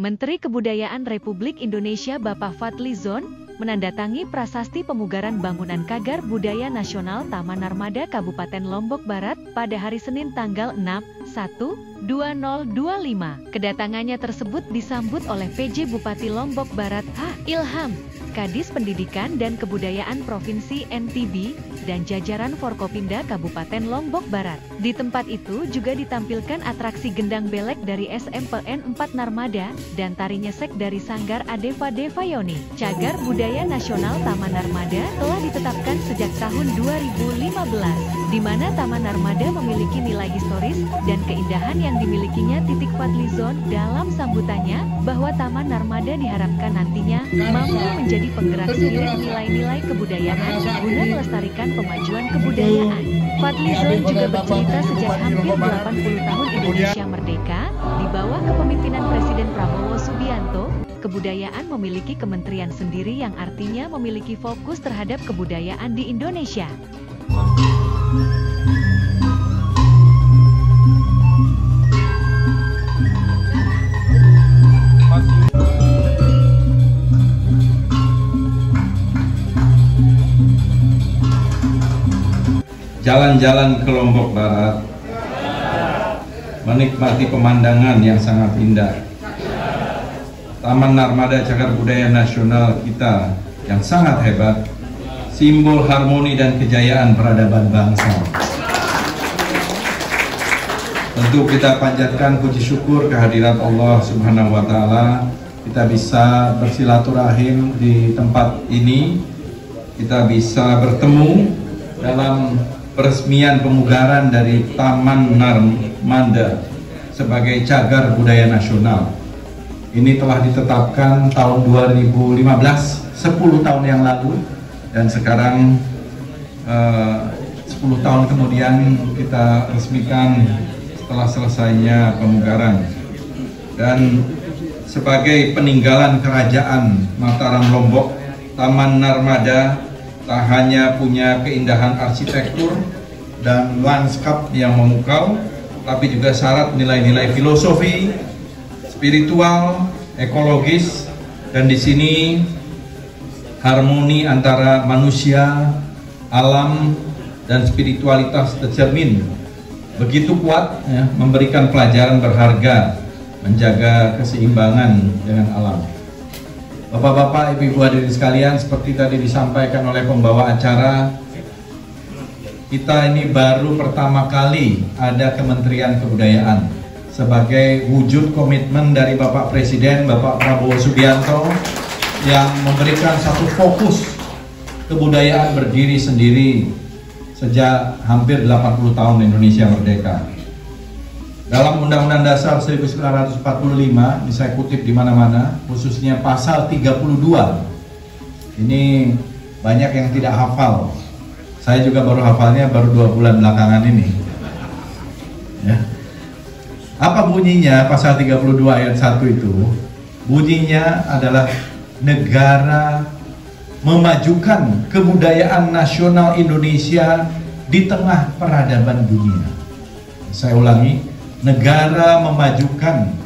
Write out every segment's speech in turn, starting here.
Menteri Kebudayaan Republik Indonesia Bapak Fadlizon menandatangi prasasti pemugaran bangunan Cagar Budaya Nasional Taman Narmada Kabupaten Lombok Barat pada hari Senin tanggal 6/1/2025. Kedatangannya tersebut disambut oleh PJ Bupati Lombok Barat H. Ilham, Kadis Pendidikan dan Kebudayaan Provinsi NTB, dan jajaran Forkopimda Kabupaten Lombok Barat. Di tempat itu juga ditampilkan atraksi gendang belek dari SMPN 4 Narmada dan tari nyesek dari Sanggar Adeva Devayoni. Cagar Budaya Nasional Taman Narmada telah ditetapkan sejak tahun 2015, di mana Taman Narmada memiliki nilai historis dan keindahan yang dimilikinya. Fadlizon dalam sambutannya bahwa Taman Narmada diharapkan nantinya mampu menjadi penggerak spirit nilai-nilai kebudayaan guna melestarikan pemajuan kebudayaan. Fadlizon juga bercerita sejak hampir 80 tahun Indonesia merdeka, di bawah kepemimpinan Presiden Prabowo Subianto, kebudayaan memiliki kementerian sendiri yang artinya memiliki fokus terhadap kebudayaan di Indonesia. Jalan-jalan ke Lombok Barat, menikmati pemandangan yang sangat indah. Taman Narmada Cagar Budaya Nasional kita yang sangat hebat, simbol harmoni dan kejayaan peradaban bangsa. Tentu kita panjatkan puji syukur kehadirat Allah Subhanahu wa Ta'ala. Kita bisa bersilaturahim di tempat ini, kita bisa bertemu dalam peresmian pemugaran dari Taman Narmada sebagai Cagar Budaya Nasional. Ini telah ditetapkan tahun 2015, 10 tahun yang lalu, dan sekarang 10 tahun kemudian kita resmikan setelah selesainya pemugaran. Dan sebagai peninggalan kerajaan Mataram Lombok, Taman Narmada tak hanya punya keindahan arsitektur dan lanskap yang memukau, tapi juga syarat nilai-nilai filosofi, spiritual, ekologis, dan di sini harmoni antara manusia, alam, dan spiritualitas tercermin begitu kuat, ya, memberikan pelajaran berharga, menjaga keseimbangan dengan alam. Bapak-bapak, ibu-ibu hadirin sekalian, seperti tadi disampaikan oleh pembawa acara, kita ini baru pertama kali ada Kementerian Kebudayaan sebagai wujud komitmen dari Bapak Presiden, Bapak Prabowo Subianto, yang memberikan satu fokus kebudayaan berdiri sendiri sejak hampir 80 tahun Indonesia merdeka. Dalam Undang-Undang Dasar 1945, saya kutip di mana-mana, khususnya pasal 32. Ini banyak yang tidak hafal. Saya juga baru hafalnya baru 2 bulan belakangan ini. Ya. Apa bunyinya pasal 32 ayat 1 itu? Bunyinya adalah negara memajukan kebudayaan nasional Indonesia di tengah peradaban dunia. Saya ulangi, negara memajukan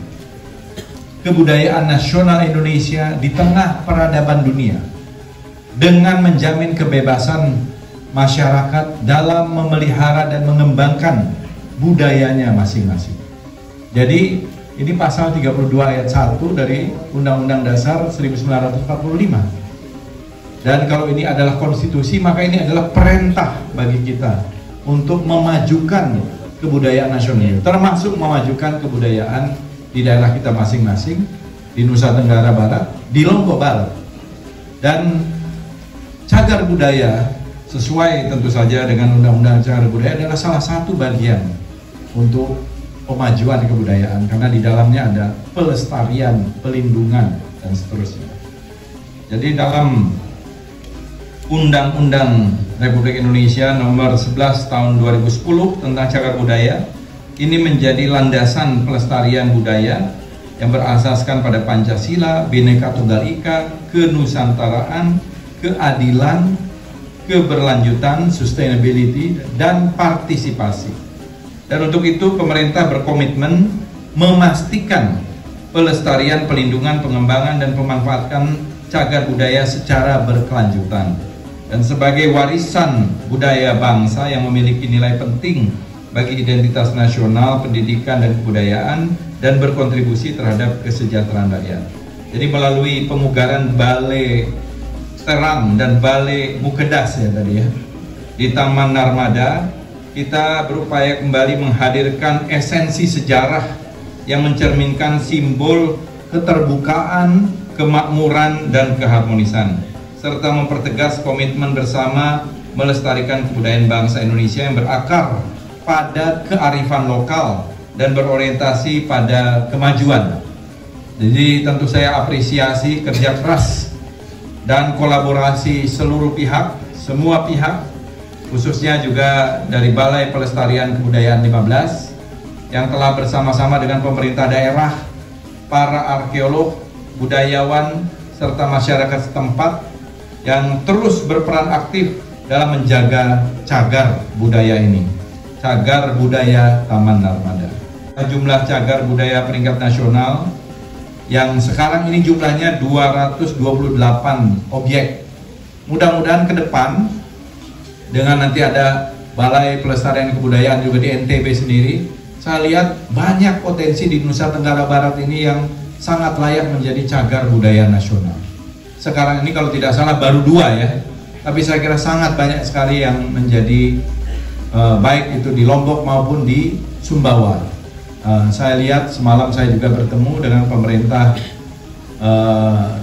kebudayaan nasional Indonesia di tengah peradaban dunia dengan menjamin kebebasan masyarakat dalam memelihara dan mengembangkan budayanya masing-masing. Jadi ini pasal 32 ayat 1 dari Undang-Undang Dasar 1945. Dan kalau ini adalah konstitusi, maka ini adalah perintah bagi kita untuk memajukan kebudayaan nasional, termasuk memajukan kebudayaan di daerah kita masing-masing, di Nusa Tenggara Barat, di Lombok Barat. Dan cagar budaya sesuai tentu saja dengan Undang-Undang Cagar Budaya adalah salah satu bagian untuk pemajuan kebudayaan, karena di dalamnya ada pelestarian, pelindungan, dan seterusnya. Jadi dalam Undang-Undang Republik Indonesia nomor 11 tahun 2010 tentang cagar budaya, ini menjadi landasan pelestarian budaya yang berasaskan pada Pancasila, Bhinneka Tunggal Ika, kenusantaraan, keadilan, keberlanjutan, sustainability, dan partisipasi. Dan untuk itu pemerintah berkomitmen memastikan pelestarian, pelindungan, pengembangan, dan pemanfaatan cagar budaya secara berkelanjutan. Dan sebagai warisan budaya bangsa yang memiliki nilai penting bagi identitas nasional, pendidikan, dan kebudayaan, dan berkontribusi terhadap kesejahteraan rakyat. Jadi melalui pemugaran Balai Terang dan Balai Mukedas ya tadi ya, di Taman Narmada, kita berupaya kembali menghadirkan esensi sejarah yang mencerminkan simbol keterbukaan, kemakmuran, dan keharmonisan, serta mempertegas komitmen bersama melestarikan kebudayaan bangsa Indonesia yang berakar pada kearifan lokal dan berorientasi pada kemajuan. Jadi tentu saya apresiasi kerja keras dan kolaborasi seluruh pihak, semua pihak, khususnya juga dari Balai Pelestarian Kebudayaan 15 yang telah bersama-sama dengan pemerintah daerah, para arkeolog, budayawan, serta masyarakat setempat yang terus berperan aktif dalam menjaga cagar budaya ini, cagar budaya Taman Narmada. Jumlah cagar budaya peringkat nasional yang sekarang ini jumlahnya 228 objek. Mudah-mudahan ke depan dengan nanti ada Balai Pelestarian Kebudayaan juga di NTB sendiri, saya lihat banyak potensi di Nusa Tenggara Barat ini yang sangat layak menjadi cagar budaya nasional. Sekarang ini kalau tidak salah baru 2 ya, tapi saya kira sangat banyak sekali yang menjadi baik itu di Lombok maupun di Sumbawa. Saya lihat semalam saya juga bertemu dengan pemerintah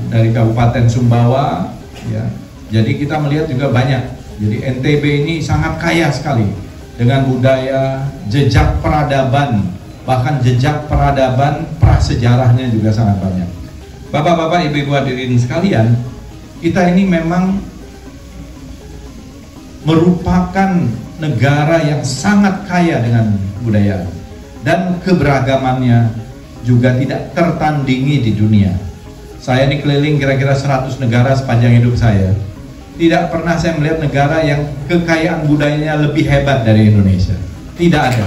dari Kabupaten Sumbawa ya. Jadi kita melihat juga banyak. Jadi NTB ini sangat kaya sekali dengan budaya, jejak peradaban, bahkan jejak peradaban prasejarahnya juga sangat banyak. Bapak-bapak, ibu-ibu hadirin sekalian, kita ini memang merupakan negara yang sangat kaya dengan budaya dan keberagamannya juga tidak tertandingi di dunia. Saya ini keliling kira-kira 100 negara sepanjang hidup saya. Tidak pernah saya melihat negara yang kekayaan budayanya lebih hebat dari Indonesia. Tidak ada.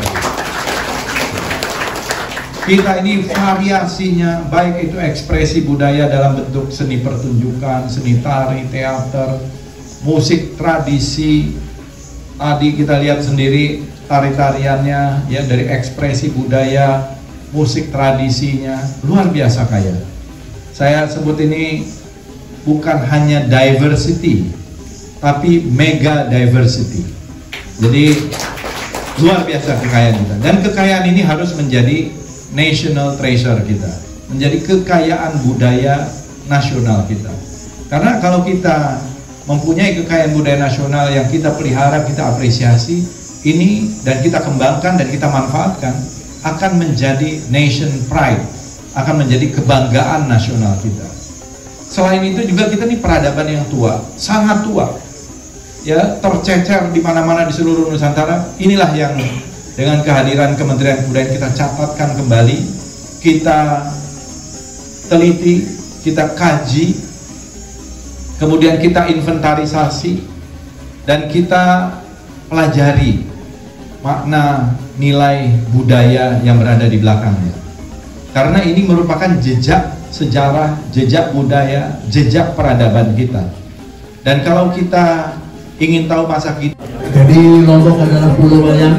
Kita ini variasinya, baik itu ekspresi budaya dalam bentuk seni pertunjukan, seni tari, teater, musik tradisi. Tadi kita lihat sendiri tari-tariannya ya, dari ekspresi budaya, musik tradisinya luar biasa kaya. Saya sebut ini bukan hanya diversity, tapi mega diversity. Jadi luar biasa kekayaan kita, dan kekayaan ini harus menjadi national treasure kita, menjadi kekayaan budaya nasional kita. Karena kalau kita mempunyai kekayaan budaya nasional yang kita pelihara, kita apresiasi ini, dan kita kembangkan dan kita manfaatkan, akan menjadi nation pride, akan menjadi kebanggaan nasional kita. Selain itu juga kita ini peradaban yang tua, sangat tua ya, tercecer di mana-mana di seluruh Nusantara. Inilah yang dengan kehadiran Kementerian Kebudayaan kita catatkan kembali, kita teliti, kita kaji, kemudian kita inventarisasi, dan kita pelajari makna nilai budaya yang berada di belakangnya. Karena ini merupakan jejak sejarah, jejak budaya, jejak peradaban kita. Dan kalau kita ingin tahu masa kita, jadi Lombok adalah pulau yang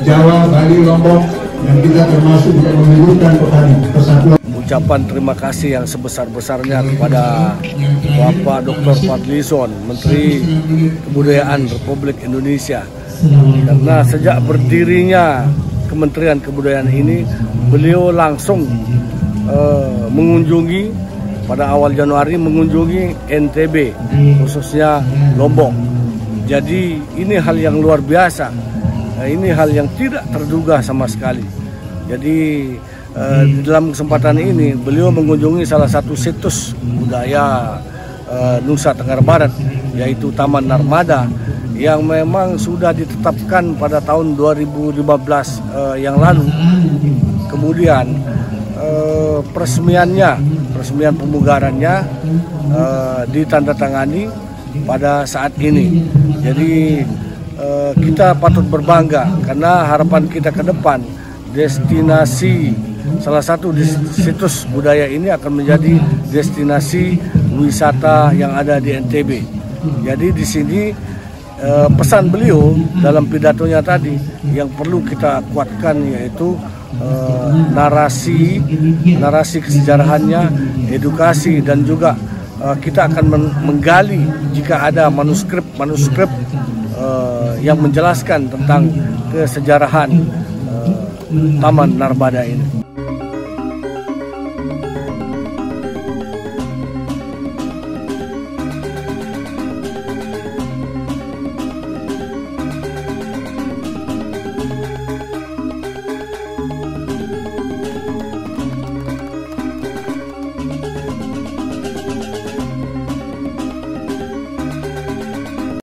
Jawa, Bali, Lombok, yang kita termasuk yang memilukan persatuan. Ucapan terima kasih yang sebesar-besarnya kepada Bapak Dr. Fadlizon, Menteri Kebudayaan Republik Indonesia. Karena sejak berdirinya Kementerian Kebudayaan ini, beliau langsung mengunjungi pada awal Januari, mengunjungi NTB, khususnya Lombok. Jadi ini hal yang luar biasa, ini hal yang tidak terduga sama sekali. Jadi di dalam kesempatan ini beliau mengunjungi salah satu situs budaya Nusa Tenggara Barat, yaitu Taman Narmada, yang memang sudah ditetapkan pada tahun 2015 yang lalu. Kemudian peresmian pemugarannya ditandatangani pada saat ini. Jadi kita patut berbangga karena harapan kita ke depan, destinasi salah satu situs budaya ini akan menjadi destinasi wisata yang ada di NTB. Jadi di sini pesan beliau dalam pidatonya tadi yang perlu kita kuatkan yaitu narasi kesejarahannya, edukasi, dan juga kita akan menggali jika ada manuskrip yang menjelaskan tentang kesejarahan Taman Narbada ini.